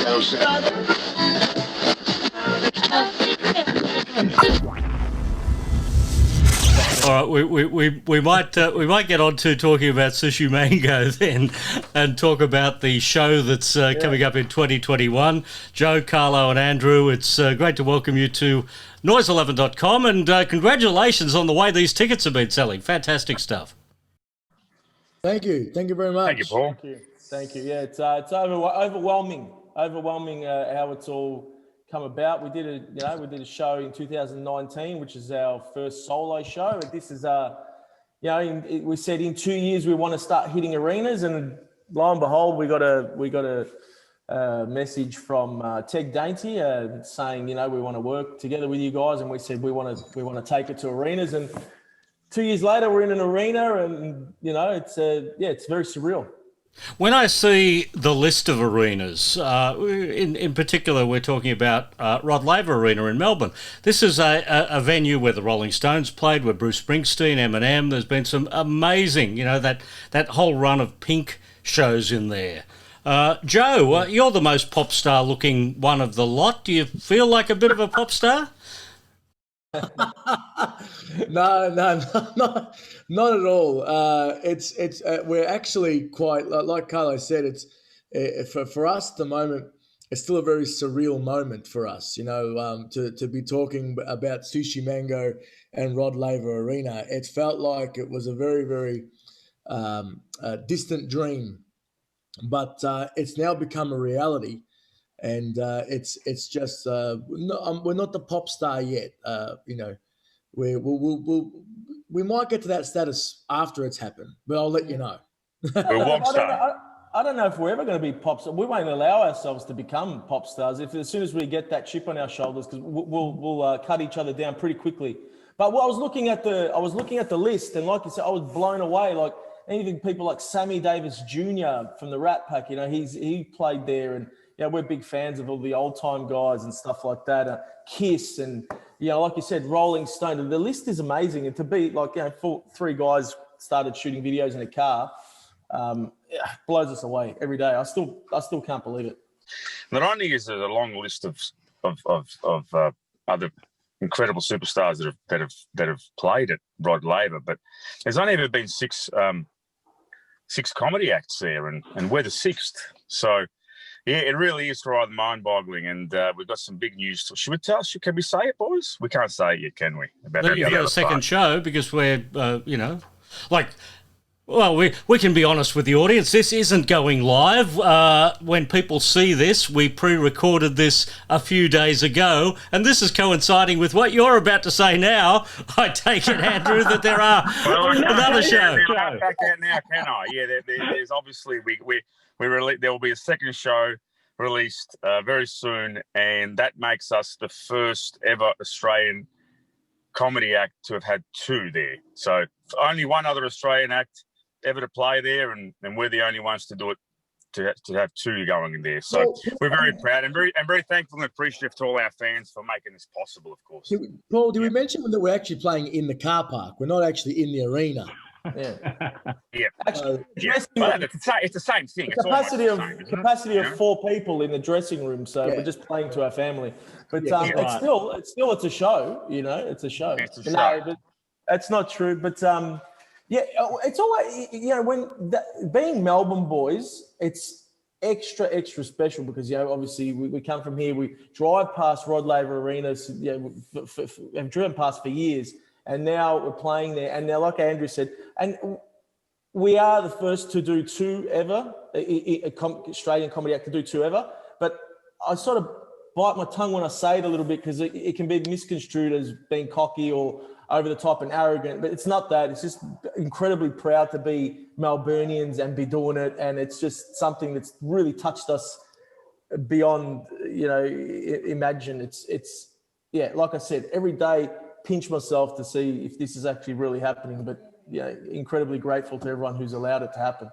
All right, we might get on to talking about Sooshi Mango then, and talk about the show that's coming up in 2021. Joe, Carlo, and Andrew, it's great to welcome you to Noise11.com, and congratulations on the way these tickets have been selling. Fantastic stuff. Thank you very much. Thank you, Paul. Thank you. Yeah, it's overwhelming how it's all come about. We did a show in 2019, which is our first solo show. And this is we said in 2 years we want to start hitting arenas, and lo and behold, we got a message from TEG Dainty saying, we want to work together with you guys, and we said we want to take it to arenas. And 2 years later, we're in an arena, and it's very surreal. When I see the list of arenas, in particular, we're talking about Rod Laver Arena in Melbourne. This is a venue where the Rolling Stones played, where Bruce Springsteen, Eminem. There's been some amazing, that whole run of Pink shows in there. Joe, you're the most pop star looking one of the lot. Do you feel like a bit of a pop star? No, not at all. It's we're actually quite, like Carlo said, it's for us at the moment, it's still a very surreal moment for us, to be talking about Sooshi Mango and Rod Laver Arena. It felt like it was a very, very distant dream, but it's now become a reality. And it's just we're not the pop star yet. We might get to that status after it's happened, but I'll let you know. I don't know if we're ever going to be pop stars. We won't allow ourselves to become pop stars as soon as we get that chip on our shoulders, because we'll cut each other down pretty quickly. But I was looking at the list, and like you said, I was blown away. Like even people like Sammy Davis Jr. from the Rat Pack, he played there, and we're big fans of all the old time guys and stuff like that. Kiss and like you said, Rolling Stone. And the list is amazing. And to be like three guys started shooting videos in a car, blows us away every day. I still can't believe it. Not only is there a long list of other incredible superstars that have played at Rod Laver, but there's only ever been six comedy acts there, and we're the sixth. So. Yeah, it really is rather mind-boggling, and we've got some big news. Should we tell? Can we say it, boys? We can't say it yet, can we? You've got a second show because we're, we can be honest with the audience. This isn't going live. When people see this, we pre-recorded this a few days ago, and this is coinciding with what you're about to say now. I take it, Andrew, that there are another show. I can't back out now, can I? Yeah, there's obviously there will be a second show released very soon, and that makes us the first ever Australian comedy act to have had two there. So only one other Australian act ever to play there, and we're the only ones to do it, to have two going in there. So we're very proud and very thankful and appreciative to all our fans for making this possible, of course. Paul, did we mention that we're actually playing in the car park? We're not actually in the arena. Yeah. Actually, it's the same thing. Capacity of 4 people in the dressing room, so we're just playing to our family. But it's a show. It's a show. No, but that's not true. But it's always when being Melbourne boys, it's extra special because obviously we come from here. We drive past Rod Laver Arena. Have driven past for years. And now we're playing there. And now, like Andrew said, and we are the first to do two ever, Australian comedy act to do two ever. But I sort of bite my tongue when I say it a little bit because it can be misconstrued as being cocky or over the top and arrogant. But it's not that. It's just incredibly proud to be Melburnians and be doing it. And it's just something that's really touched us beyond, imagine. It's like I said, every day, pinch myself to see if this is actually really happening, but incredibly grateful to everyone who's allowed it to happen.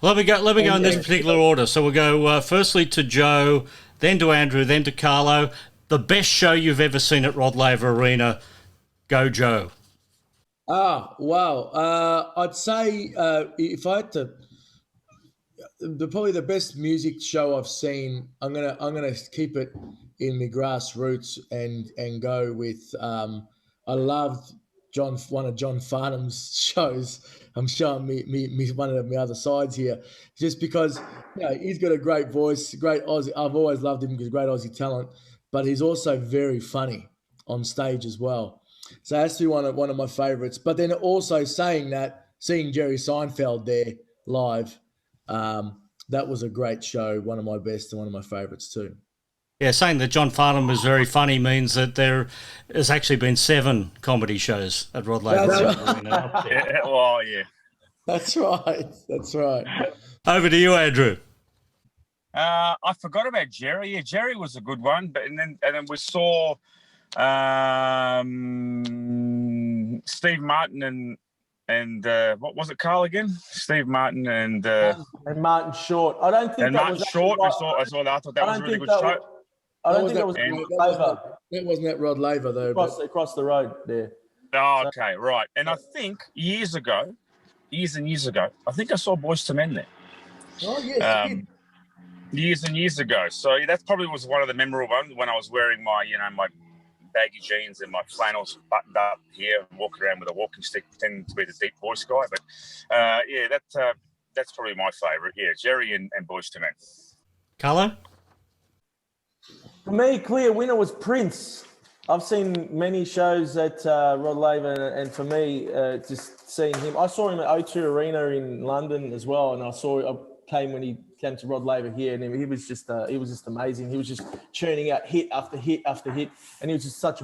Let me go in this particular order. So we'll go firstly to Joe, then to Andrew, then to Carlo. The best show you've ever seen at Rod Laver Arena. Go, Joe. Wow. I'd say if I had to probably the best music show I've seen. I'm gonna keep it in the grassroots and go with. I loved one of John Farnham's shows. I'm showing me one of my other sides here, just because he's got a great voice, great Aussie. I've always loved him because great Aussie talent, but he's also very funny on stage as well. So that's one of my favourites. But then also seeing Jerry Seinfeld there live. That was a great show, one of my best and one of my favourites too. Yeah, saying that John Farnham was very funny means that there has actually been 7 comedy shows at Rod Laver Arena. Yeah. That's right. Over to you, Andrew. I forgot about Jerry. Yeah, Jerry was a good one, but and then we saw Steve Martin and what was it, Carl again? Steve Martin and Martin Short. I don't think and that Martin was Short. I thought that was a really good show. I don't think that was Rod Laver. That wasn't that Rod Laver though. Across the road there. Oh, okay, right. And I think years and years ago, I think I saw Boyz II Men there. Oh yes. Years and years ago. So that probably was one of the memorable ones when I was wearing my baggy jeans and my flannels buttoned up here and walking around with a walking stick, pretending to be the deep voice guy. But that's probably my favourite. Yeah, Jerry and Boyz II Men. Carlo? For me, clear winner was Prince. I've seen many shows at Rod Laver, and for me, just seeing him, I saw him at O2 Arena in London as well, and I came when he came to Rod Laver here, and he was just amazing. He was just churning out hit after hit after hit, and he was just such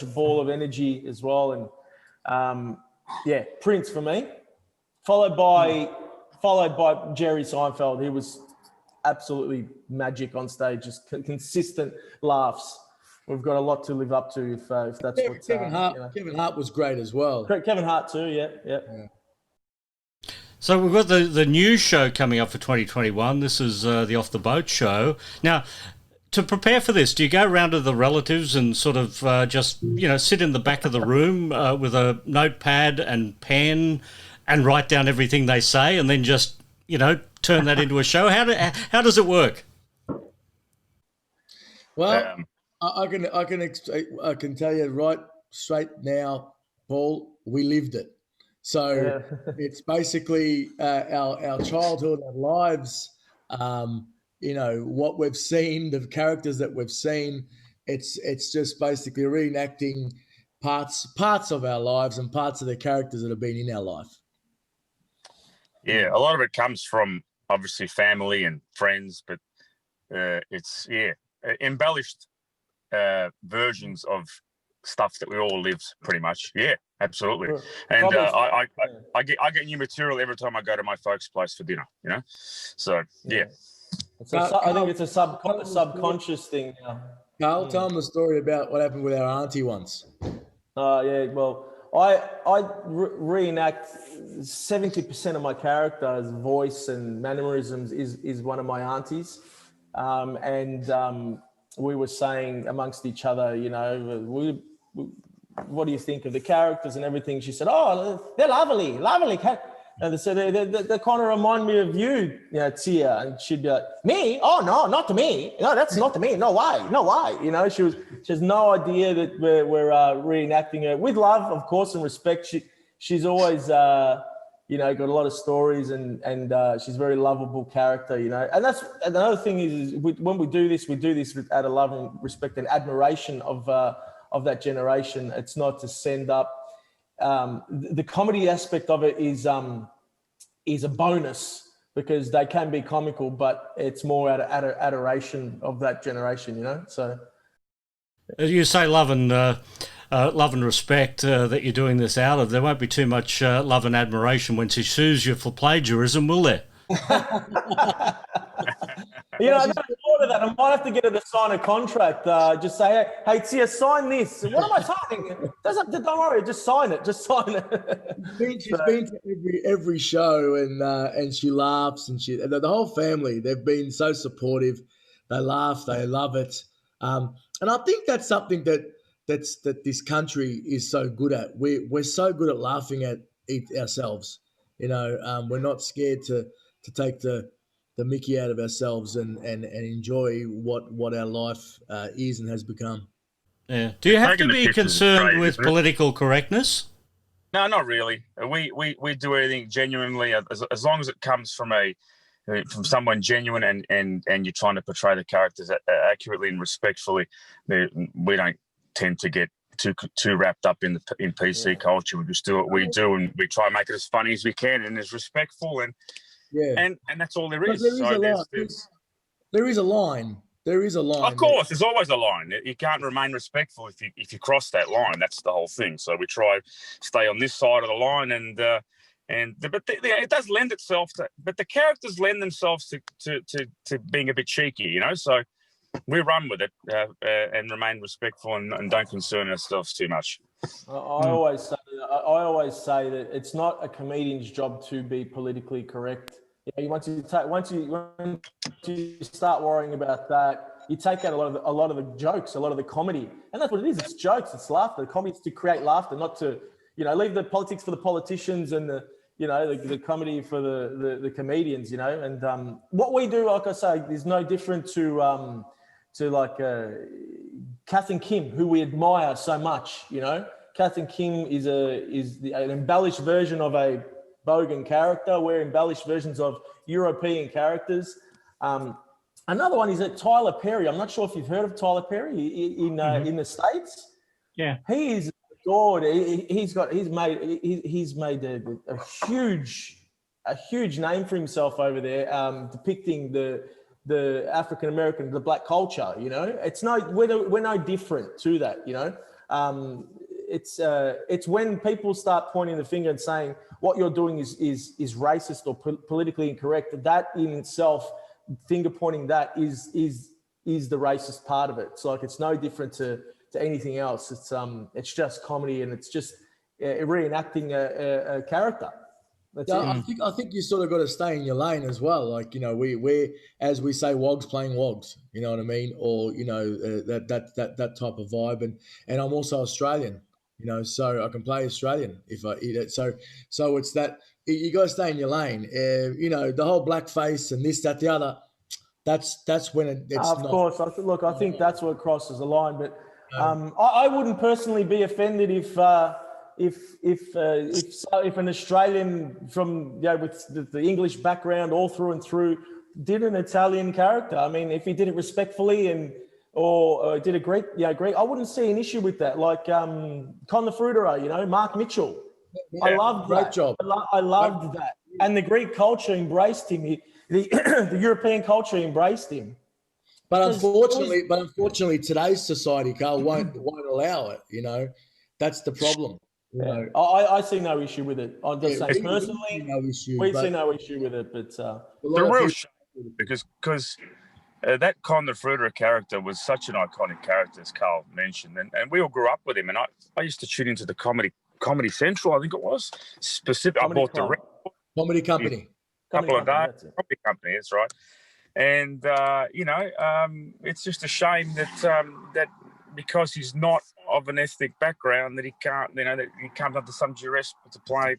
a ball of energy as well. And Prince for me, followed by Jerry Seinfeld. He was absolutely magic on stage, just consistent laughs. We've got a lot to live up to if that's what Kevin Hart. Kevin Hart was great as well. Kevin Hart too, yeah. So we've got the new show coming up for 2021. This is the Off the Boat show. Now, to prepare for this, do you go around to the relatives and sort of just sit in the back of the room with a notepad and pen and write down everything they say, and then just turn that into a show? How does it work? Well, I can tell you right straight now, Paul. We lived it. So it's basically our childhood, our lives. What we've seen, the characters that we've seen. It's just basically reenacting parts of our lives and parts of the characters that have been in our life. Yeah, a lot of it comes from obviously family and friends, but it's embellished versions of stuff that we all lived pretty much. Yeah, absolutely. Sure. And I get new material every time I go to my folks' place for dinner. So yeah. I think it's a subconscious thing. Carl, tell them the story about what happened with our auntie once. Well, I reenact 70% of my character's voice and mannerisms is one of my aunties, and we were saying amongst each other, what do you think of the characters and everything? She said, "Oh, they're lovely. And they said they kind of remind me of you, Tia." And she'd be like, "Me? Oh no, not to me. No, that's not to me. No, why? She has no idea that we're reenacting her with love, of course, and respect. She's always got a lot of stories, and she's a very lovable character, And that's another thing is when we do this out of love and respect and admiration of that generation. It's not to send up. The comedy aspect of it is a bonus because they can be comical, but it's more out of adoration of that generation, So you say love and respect that you're doing this out of. There won't be too much love and admiration when she sues you for plagiarism, will there? I never thought of that. I might have to get her to sign a contract. Just say, hey, Tia, sign this. What am I signing? Don't worry, just sign it. She's been to every show, and she laughs, and the whole family. They've been so supportive. They laugh, they love it, and I think that's something that this country is so good at. We're so good at laughing at ourselves. We're not scared to take the the mickey out of ourselves and enjoy what our life is and has become. Yeah. Do you have to Taking the be piss is concerned great, with isn't it? political correctness? No, not really. We do everything genuinely, as long as it comes from someone genuine and you're trying to portray the characters accurately and respectfully. We don't tend to get too wrapped up in PC culture. We just do what we do, and we try and make it as funny as we can and as respectful, and that's all there is. There is a line. There is a line. Of course, there's always a line. You can't remain respectful if you cross that line. That's the whole thing. So we try stay on this side of the line, but it does lend itself to. But the characters lend themselves to being a bit cheeky, you know. So we run with it and remain respectful and don't concern ourselves too much. I always say that it's not a comedian's job to be politically correct. Once you start worrying about that, you take out a lot of the jokes, a lot of the comedy, and that's what it is. It's jokes, it's laughter. The comedy is to create laughter, not to leave the politics for the politicians and the comedy for the comedians. And what we do, like I say, is no different to Kath and Kim, who we admire so much. Kath and Kim is an embellished version of a Bogan character. We're embellished versions of European characters. Another one is Tyler Perry. I'm not sure if you've heard of Tyler Perry in the States. Yeah, he is adored. He's made a huge name for himself over there, depicting the African American, the black culture. We're no different to that. It's when people start pointing the finger and saying what you're doing is racist or politically incorrect. That in itself, finger pointing, that is the racist part of it. It's like it's no different to anything else. It's just comedy, and it's just reenacting a character. I think you sort of got to stay in your lane as well. Like we're as we say, wogs playing wogs. You know what I mean? Or that type of vibe. And I'm also Australian. So I can play Australian if I eat it. So it's that you got to stay in your lane. The whole blackface and this, that, the other. That's when it's of course. I think that's what crosses the line. But I wouldn't personally be offended if an Australian from with the English background all through and through did an Italian character. I mean, if he did it respectfully or did a great, I wouldn't see an issue with that. Like Con the Fruiterer, Mark Mitchell. Yeah, I loved that. Great job. I loved that. And the Greek culture embraced him. The European culture embraced him. But unfortunately, today's society, Carl, won't allow it. That's the problem. I see no issue with it. I'm just saying personally, we see no issue with it. But the real shame, because that Con the Fruiterer character was such an iconic character, as Carl mentioned, and we all grew up with him. And I used to tune into the Comedy Central, I think it was. I bought the Comedy Company. Couple of days. Comedy Company, that's right. And it's just a shame that because he's not of an ethnic background that he can't, that he comes under some duress to play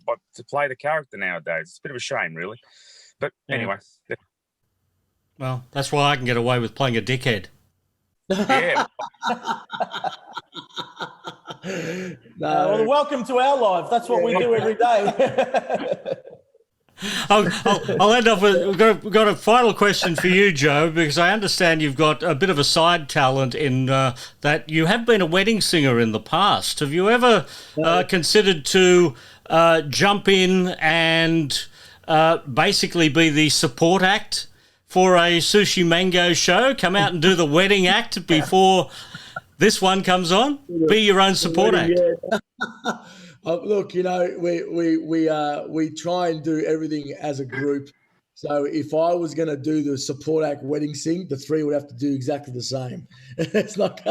the character nowadays. It's a bit of a shame, really. But anyway. Well, that's why I can get away with playing a dickhead. Yeah. Welcome to our life. That's what we do every day. I'll end up with we've got a final question for you, Joe, because I understand you've got a bit of a side talent in that you have been a wedding singer in the past. Have you ever considered to jump in and basically be the support act for a Sooshi Mango show? Come out and do the wedding act before this one comes on? Be your own support act. Look, we try and do everything as a group. So if I was going to do the support act wedding sing, the three would have to do exactly the same. It's not.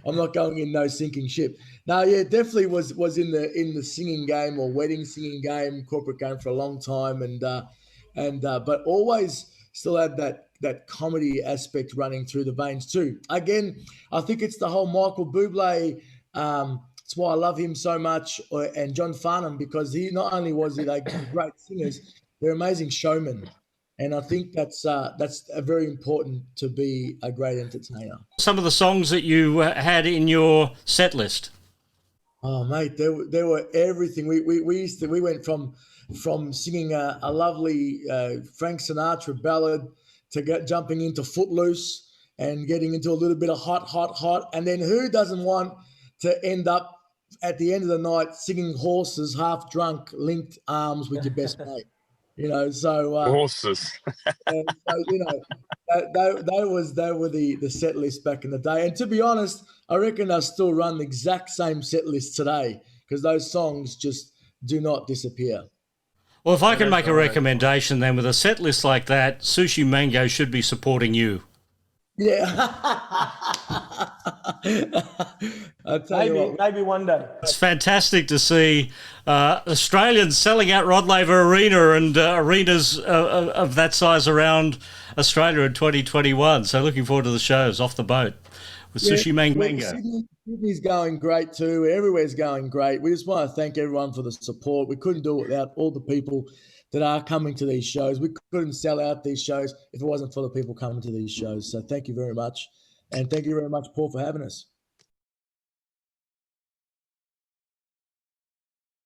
I'm not going in no sinking ship. No, yeah, definitely was in the singing game or wedding singing game, corporate game for a long time, but always still had that comedy aspect running through the veins too. Again, I think it's the whole Michael Bublé. That's why I love him so much, and John Farnham, because he not only was they great singers, they're amazing showmen. And I think that's very important to be a great entertainer. Some of the songs that you had in your set list. Oh, mate, there were everything. We went from singing a lovely Frank Sinatra ballad to jumping into Footloose and getting into a little bit of hot. And then who doesn't want to end up at the end of the night singing Horses, half drunk, linked arms with your best mate? So Horses. and so, they were the set list back in the day. And to be honest, I reckon they'll still run the exact same set list today because those songs just do not disappear. Well, if I can make a recommendation, then with a set list like that, Sooshi Mango should be supporting you. Yeah. I'll tell you what. Maybe one day. It's fantastic to see Australians selling out Rod Laver Arena and arenas of that size around Australia in 2021. So looking forward to the shows off the boat with Sooshi Mango. Sydney's going great too. Everywhere's going great. We just want to thank everyone for the support. We couldn't do it without all the people that are coming to these shows. We couldn't sell out these shows if it wasn't for the people coming to these shows. So thank you very much. And thank you very much, Paul, for having us.